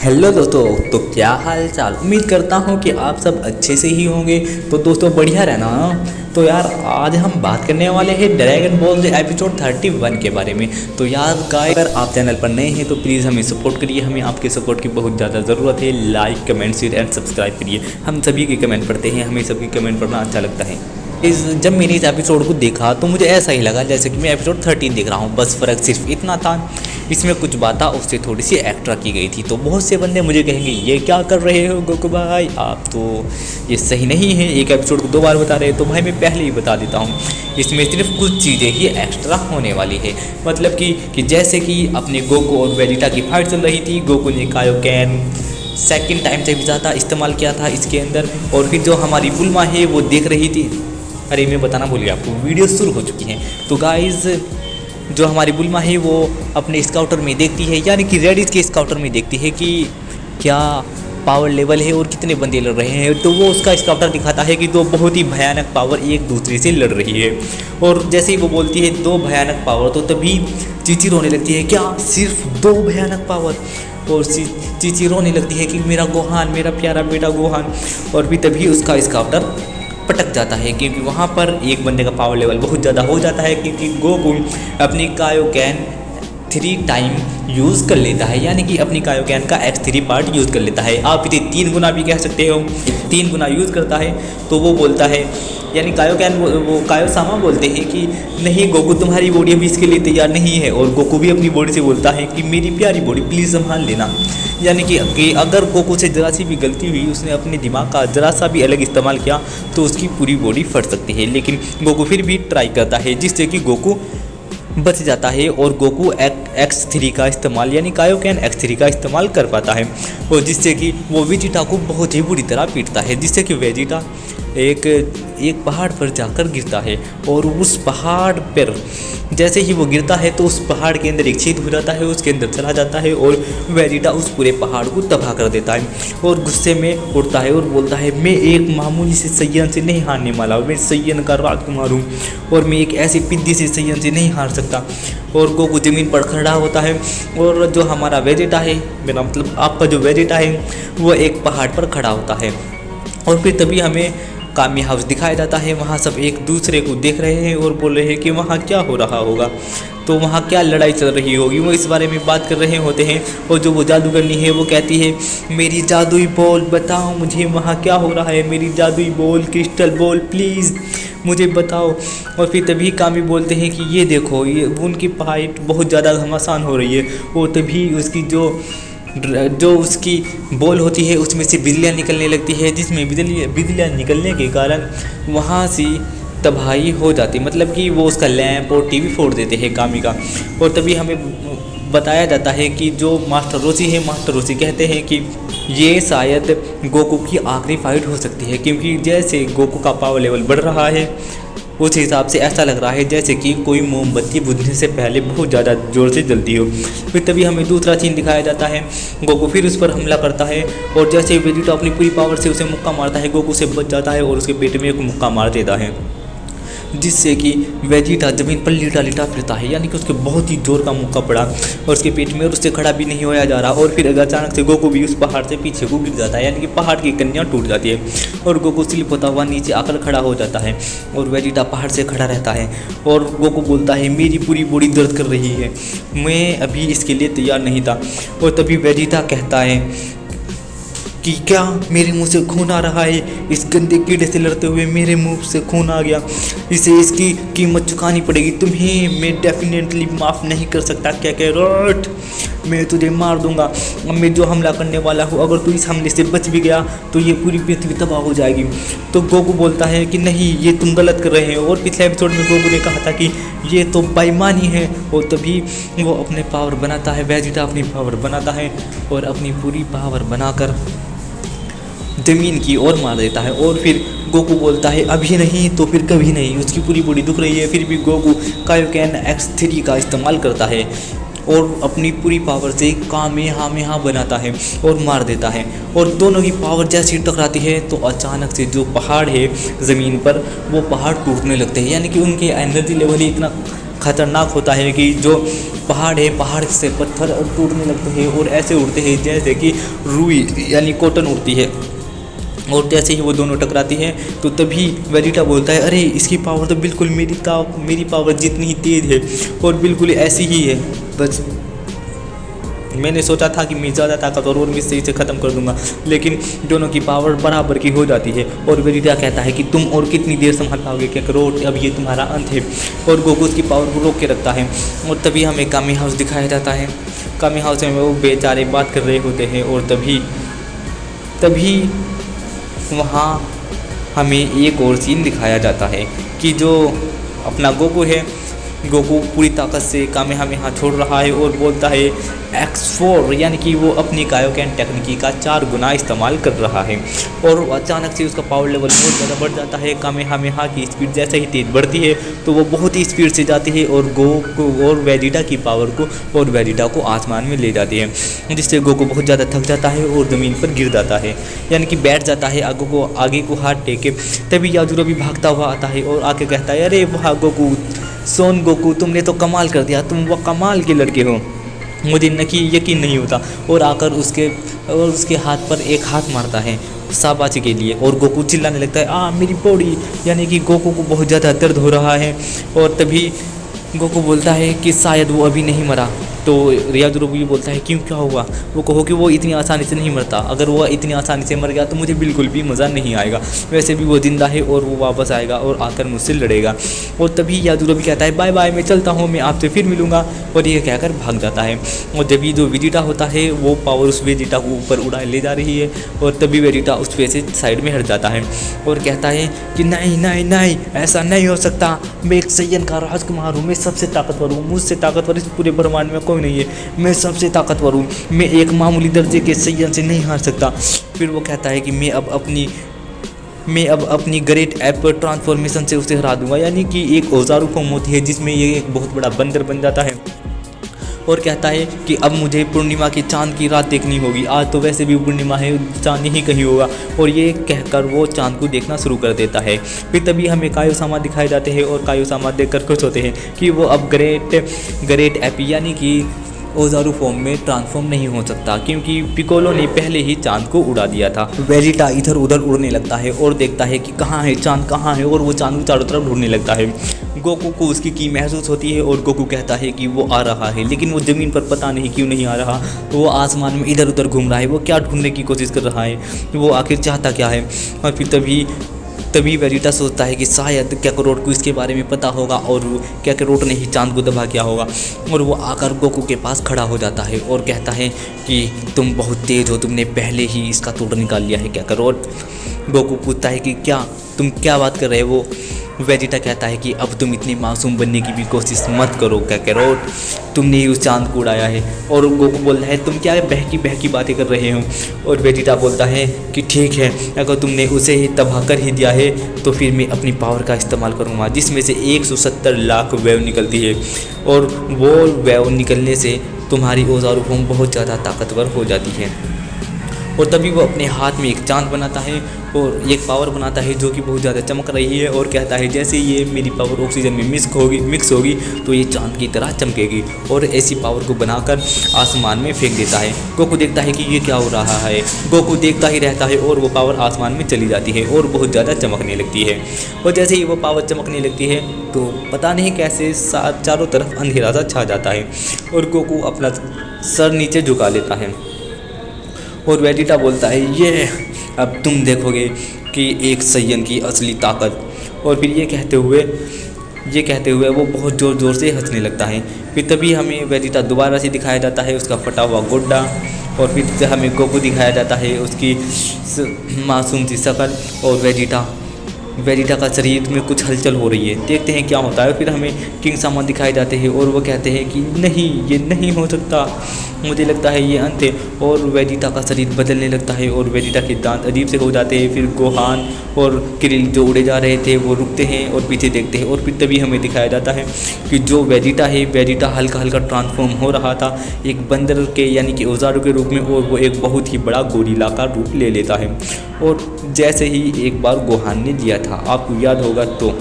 Hello दोस्तों, तो क्या हाल चाल। उम्मीद करता हूँ कि आप सब अच्छे से ही होंगे। तो दोस्तों बढ़िया रहना। तो यार आज हम बात करने वाले हैं ड्रैगन बॉल एपिसोड 31 के बारे में। तो यार गाइस, अगर आप चैनल पर नए हैं तो प्लीज़ हमें सपोर्ट करिए। हमें आपके सपोर्ट की बहुत ज़्यादा ज़रूरत है। Like, comment, share and subscribe करिए। हम सभी के कमेंट पढ़ते हैं, हमें सभी कमेंट पढ़ना अच्छा लगता है। जब मैंने इस एपिसोड को देखा तो मुझे ऐसा ही लगा जैसे कि मैं एपिसोड 13 देख रहा हूँ। बस फ़र्क सिर्फ इतना था, इसमें कुछ बातें उससे थोड़ी सी एक्स्ट्रा की गई थी। तो बहुत से बंदे मुझे कहेंगे ये क्या कर रहे हो गोकू भाई, आप तो ये सही नहीं है, एक एपिसोड को 2 बार बता रहे हो। तो भाई मैं पहले ही बता देता हूँ, इसमें सिर्फ कुछ चीज़ें ही एक्स्ट्रा होने वाली है। मतलब कि जैसे कि अपने गोकू और वेजिटा की फाइट चल रही थी। गोकू ने कायोकैन सेकंड टाइम से भी ज़्यादा इस्तेमाल किया था इसके अंदर। और फिर जो हमारी बुल्मा है वो देख रही थी, अरे मैं बताना भूल गया आपको, वीडियो शुरू हो चुकी है। तो गाइज़ जो हमारी बुल्मा है वो अपने स्काउटर में देखती है, यानी कि रेडिस के स्काउटर में देखती है कि क्या पावर लेवल है और कितने बंदे लड़ रहे हैं। तो वो उसका स्काउटर दिखाता है कि 2 बहुत ही भयानक पावर एक दूसरे से लड़ रही है। और जैसे ही वो बोलती है 2 भयानक पावर, तो तभी चीची रोने लगती है, क्या सिर्फ 2 भयानक पावर। और चीची रोने लगती है कि मेरा गोहान, मेरा प्यारा बेटा गोहान। और भी तभी उसका स्काउटर पटक जाता है, क्योंकि वहाँ पर एक बंदे का पावर लेवल बहुत ज़्यादा हो जाता है, क्योंकि गोकू अपनी कायोकैन 3 टाइम यूज़ कर लेता है, यानी कि अपनी कायोकैन का X3 पार्ट यूज़ कर लेता है। आप इसे 3 गुना भी कह सकते हो, 3 गुना यूज़ करता है। तो वो बोलता है, यानी कायोकैन वो कायोसामा बोलते हैं कि नहीं गोकू, तुम्हारी बॉडी अभी इसके लिए तैयार नहीं है। और गोकू भी अपनी बॉडी से बोलता है कि मेरी प्यारी बॉडी प्लीज़ संभाल लेना। यानी कि अगर गोकू से ज़रा सी भी गलती हुई, उसने अपने दिमाग का ज़रा सा भी अलग इस्तेमाल किया तो उसकी पूरी बॉडी फट सकती है। लेकिन गोकू फिर भी ट्राई करता है, जिससे कि गोकू बच जाता है और गोकू X3 का इस्तेमाल, यानी कायोकैन X3 का इस्तेमाल कर पाता है। और जिससे कि वो वेजिटा को बहुत ही बुरी तरह पीटता है, जिससे कि वेजिटा एक पहाड़ पर जाकर गिरता है। और उस पहाड़ पर जैसे ही वो गिरता है तो उस पहाड़ के अंदर एक छेद हो जाता है, उसके अंदर चला जाता है और वेजिटा उस पूरे पहाड़ को तबाह कर देता है। और गुस्से में उड़ता है और बोलता है, मैं एक मामूली से सैयन से नहीं हारने वाला हूँ, मैं सैयन का राजकुमार हूँ और मैं एक ऐसी पिद्दी से सैयन से नहीं हार सकता। और गोकू ज़मीन पर खड़ा होता है और जो हमारा वेजिटा है, मेरा मतलब आपका जो वेजिटा है, वो एक पहाड़ पर खड़ा होता है। और फिर तभी हमें कामी हाउस दिखाया जाता है। वहाँ सब एक दूसरे को देख रहे हैं और बोल रहे हैं कि वहाँ क्या हो रहा होगा, तो वहाँ क्या लड़ाई चल रही होगी, वो इस बारे में बात कर रहे होते हैं। और जो वो जादूगरनी है वो कहती है, मेरी जादुई बॉल बताओ मुझे वहाँ क्या हो रहा है, मेरी जादुई बॉल, क्रिस्टल बॉल प्लीज़ मुझे बताओ। और फिर तभी कामी बोलते हैं कि ये देखो, ये उनकी फाइट बहुत ज़्यादा घमासान हो रही है। और तभी उसकी जो उसकी बॉल होती है उसमें से बिजलियाँ निकलने लगती है, जिसमें बिजलियाँ निकलने के कारण वहाँ से तबाही हो जाती, मतलब कि वो उसका लैंप और टीवी फोड़ देते हैं कामी का। और तभी हमें बताया जाता है कि जो मास्टर रोशी है, मास्टर रोशी कहते हैं कि ये शायद गोकू की आखिरी फाइट हो सकती है, क्योंकि जैसे गोकू का पावर लेवल बढ़ रहा है उस हिसाब से ऐसा लग रहा है जैसे कि कोई मोमबत्ती बुझने से पहले बहुत ज़्यादा ज़ोर से जलती हो। फिर तभी हमें दूसरा सीन दिखाया जाता है, गोकू फिर उस पर हमला करता है और जैसे वेजिटा अपनी पूरी पावर से उसे मुक्का मारता है, गोकू से बच जाता है और उसके पेट में एक मुक्का मार देता है, जिससे कि वेजिटा ज़मीन पर लिटा लिटा फिरता है, यानी कि उसके बहुत ही जोर का मुक्का पड़ा और उसके पेट में, और उससे खड़ा भी नहीं होया जा रहा। और फिर अचानक से गोकू भी उस पहाड़ से पीछे को गिर जाता है, यानी कि पहाड़ की कन्या टूट जाती है और गोकू स्लिप होता हुआ नीचे आकर खड़ा हो जाता है और वेजिटा पहाड़ से खड़ा रहता है। और गोकू बोलता है, मेरी पूरी बॉडी दर्द कर रही है, मैं अभी इसके लिए तैयार नहीं था। और तभी वेजिटा कहता है कि क्या मेरे मुंह से खून आ रहा है, इस गंदे कीड़े से लड़ते हुए मेरे मुंह से खून आ गया, इसे इसकी कीमत चुकानी पड़ेगी, तुम्हें मैं डेफिनेटली माफ़ नहीं कर सकता। क्या कह रोट, मैं तुझे मार दूंगा, अब मैं जो हमला करने वाला हूँ, अगर तू इस हमले से बच भी गया तो ये पूरी पृथ्वी तबाह हो जाएगी। तो गोकू बोलता है कि नहीं, ये तुम गलत कर रहे हो। और पिछले एपिसोड में गोकू ने कहा था कि ये तो बेईमानी है। और तभी वो अपने पावर बनाता है, वेजिटा अपनी पावर बनाता है और अपनी पूरी पावर बनाकर ज़मीन की ओर मार देता है। और फिर गोकू बोलता है अभी नहीं तो फिर कभी नहीं, उसकी पूरी बॉडी दुख रही है, फिर भी गोकू कायोकैन X3 का इस्तेमाल करता है और अपनी पूरी पावर से कामेहामेहा बनाता है और मार देता है। और दोनों की पावर जैसे ही टकराती है तो अचानक से जो पहाड़ है ज़मीन पर, वो पहाड़ टूटने लगते हैं, यानी कि उनके एनर्जी लेवल ही इतना खतरनाक होता है कि जो पहाड़ है, पहाड़ से पत्थर टूटने लगते हैं और ऐसे उड़ते हैं जैसे कि रुई यानी कॉटन उड़ती है। और जैसे ही वो दोनों टकराती हैं तो तभी वेजिटा बोलता है, अरे इसकी पावर तो बिल्कुल मेरी पावर जितनी ही तेज़ है और बिल्कुल ऐसी ही है। बस मैंने सोचा था कि मैं ज़्यादा ताकतवर और मैं इसे ख़त्म कर दूंगा, लेकिन दोनों की पावर बराबर की हो जाती है। और वेजिटा कहता है कि तुम और कितनी देर संभाल पाओगे, क्या करो, अब ये तुम्हारा अंत है। और गोकू उसकी पावर को रोक के रखता है। और तभी हमें कामी हाउस दिखाया जाता है। कामी हाउस में वो बेचारे बात कर रहे होते हैं और तभी वहाँ हमें एक और सीन दिखाया जाता है कि जो अपना गोकू है, गोकू पूरी ताकत से कामेहामेहा छोड़ रहा है और बोलता है X4, यानी कि वो अपनी कायोकेन टेक्निकी का 4 गुना इस्तेमाल कर रहा है। और अचानक से उसका पावर लेवल बहुत ज़्यादा बढ़ जाता है। कामेहामेहा की स्पीड जैसे ही तेज़ बढ़ती है तो वो बहुत ही स्पीड से जाती है और गोकू और वेजिटा की पावर को और वेजिटा को आसमान में ले जाती है, जिससे गोकू बहुत ज़्यादा थक जाता है और ज़मीन पर गिर जाता है, यानी कि बैठ जाता है आगे को हाथ टेके। तभी याजुरो भी भागता हुआ आता है और आके कहता है, अरे वाह गोकू, सोन गोकू, तुमने तो कमाल कर दिया, तुम वो कमाल के लड़के हो, मुझे यकीन नहीं होता। और आकर उसके हाथ पर एक हाथ मारता है शाबाशी के लिए और गोकू चिल्लाने लगता है, मेरी बॉडी, यानी कि गोकू को बहुत ज़्यादा दर्द हो रहा है। और तभी गोकू बोलता है कि शायद वो अभी नहीं मरा। तो याजुरो भी बोलता है, क्यों, क्या हुआ? वो कहो कि वो इतनी आसानी से नहीं मरता, अगर वो इतनी आसानी से मर गया तो मुझे बिल्कुल भी मज़ा नहीं आएगा, वैसे भी वो ज़िंदा है और वो वापस आएगा और आकर मुझसे लड़ेगा। और तभी याजुरो भी कहता है, बाय बाय, मैं चलता हूँ, मैं आपसे फिर मिलूँगा। और ये कहकर भाग जाता है। और जब ये जो वेजिटा होता है वो पावर उस वेजिटा को ऊपर उड़ा ले जा रही है और तभी वेजिटा उस पे से साइड में हट जाता है और कहता है कि नहीं नहीं नहीं, ऐसा नहीं हो सकता, मैं एक सैयन का राजकुमार हूँ, मैं सबसे ताकतवर हूँ, मुझसे ताकतवर इस पूरे ब्रह्मांड में कोई नहीं है, मैं सबसे ताकतवर हूँ, मैं एक मामूली दर्जे के सैयन से नहीं हार सकता। फिर वो कहता है कि मैं अब अपनी ग्रेट ऐप ट्रांसफॉर्मेशन से उसे हरा दूंगा, यानी कि एक औजारू फॉर्म होती है जिसमें ये एक बहुत बड़ा बंदर बन जाता है। और कहता है कि अब मुझे पूर्णिमा की चांद की रात देखनी होगी, आज तो वैसे भी पूर्णिमा है, चांद ही कहीं होगा। और ये कहकर वो चांद को देखना शुरू कर देता है। फिर तभी हमें कायोसामा दिखाए जाते हैं और कायोसामा देखकर खुश होते हैं कि वो अब ग्रेट एपी यानी कि ओजारू फॉर्म में ट्रांसफॉर्म नहीं हो सकता, क्योंकि पिकोलो ने पहले ही चांद को उड़ा दिया था। वेजिटा इधर उधर उड़ने लगता है और देखता है कि कहाँ है चांद, कहाँ है, और वो चांद को चारों तरफ ढूंढने लगता है। गोकू को उसकी की महसूस होती है और गोकू कहता है कि वो आ रहा है, लेकिन वो ज़मीन पर पता नहीं क्यों नहीं आ रहा, वो आसमान में इधर उधर घूम रहा है, वो क्या ढूंढने की कोशिश कर रहा है, वो आखिर चाहता क्या है। और फिर तभी वेजिटा सोचता है कि शायद कैकरोट को इसके बारे में पता होगा और कैकरोट ने ही चांद को दबा किया होगा। और वो आकर गोकू के पास खड़ा हो जाता है और कहता है कि तुम बहुत तेज़ हो, तुमने पहले ही इसका तोड़ निकाल लिया है कैकरोट। गोकू पूछता है कि तुम क्या बात कर रहे हो? वेजिटा कहता है कि अब तुम इतनी मासूम बनने की भी कोशिश मत करो कैकरोट, तुमने ही उस चांद को उड़ाया है। और गोकू बोलता है, तुम क्या बहकी बातें कर रहे हो? और वेजिटा बोलता है कि ठीक है, अगर तुमने उसे ही तबाह कर ही दिया है तो फिर मैं अपनी पावर का इस्तेमाल करूँगा, जिसमें से 170 लाख वेव निकलती है और वो वेव निकलने से तुम्हारी ओजारू फॉर्म बहुत ज़्यादा ताकतवर हो जाती है। और तभी वो अपने हाथ में एक चांद बनाता है और एक पावर बनाता है जो कि बहुत ज़्यादा चमक रही है और कहता है जैसे ये मेरी पावर ऑक्सीजन में मिक्स होगी तो ये चांद की तरह चमकेगी। और ऐसी पावर को बनाकर आसमान में फेंक देता है। गोकू देखता है कि ये क्या हो रहा है, गोकू देखता ही रहता है और वो पावर आसमान में चली जाती है और बहुत ज़्यादा चमकने लगती है। और जैसे ही वो पावर चमकने लगती है तो पता नहीं कैसे चारों तरफ अंधेरा सा छा जाता है और गोकू अपना सर नीचे झुका लेता है। और वेजिटा बोलता है, ये अब तुम देखोगे कि एक सैयन की असली ताकत। और फिर ये कहते हुए वो बहुत ज़ोर ज़ोर से हंसने लगता है। फिर तभी हमें वेजिटा दोबारा से दिखाया जाता है, उसका फटा हुआ गोड्डा। और फिर से हमें गोकू दिखाया जाता है, उसकी मासूम सी शक्ल। और वेजिटा का शरीर में कुछ हलचल हो रही है, देखते हैं क्या होता है। फिर हमें किंग सामा दिखाए जाते हैं और वो कहते हैं कि नहीं, ये नहीं हो सकता, मुझे लगता है ये अंत है। और वेजिटा का शरीर बदलने लगता है और वेजिटा के दांत अजीब से हो जाते हैं। फिर गोहान और क्रिल जो उड़े जा रहे थे वो रुकते हैं और पीछे देखते हैं। और फिर तभी हमें दिखाया जाता है कि जो वेजिटा हल्का हल्का ट्रांसफॉर्म हो रहा था एक बंदर के यानी कि औजारों के रूप में, और वो एक बहुत ही बड़ा गोरिल्ला का रूप ले लेता है। और जैसे ही एक बार गोहान ने दिया था, आपको याद होगा तो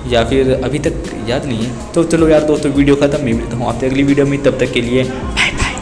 या फिर अभी तक याद नहीं है। तो चलो यार दोस्तों, वीडियो ख़त्म। मैं मिलता हूँ आपसे अगली वीडियो में, तब तक के लिए बाय बाय।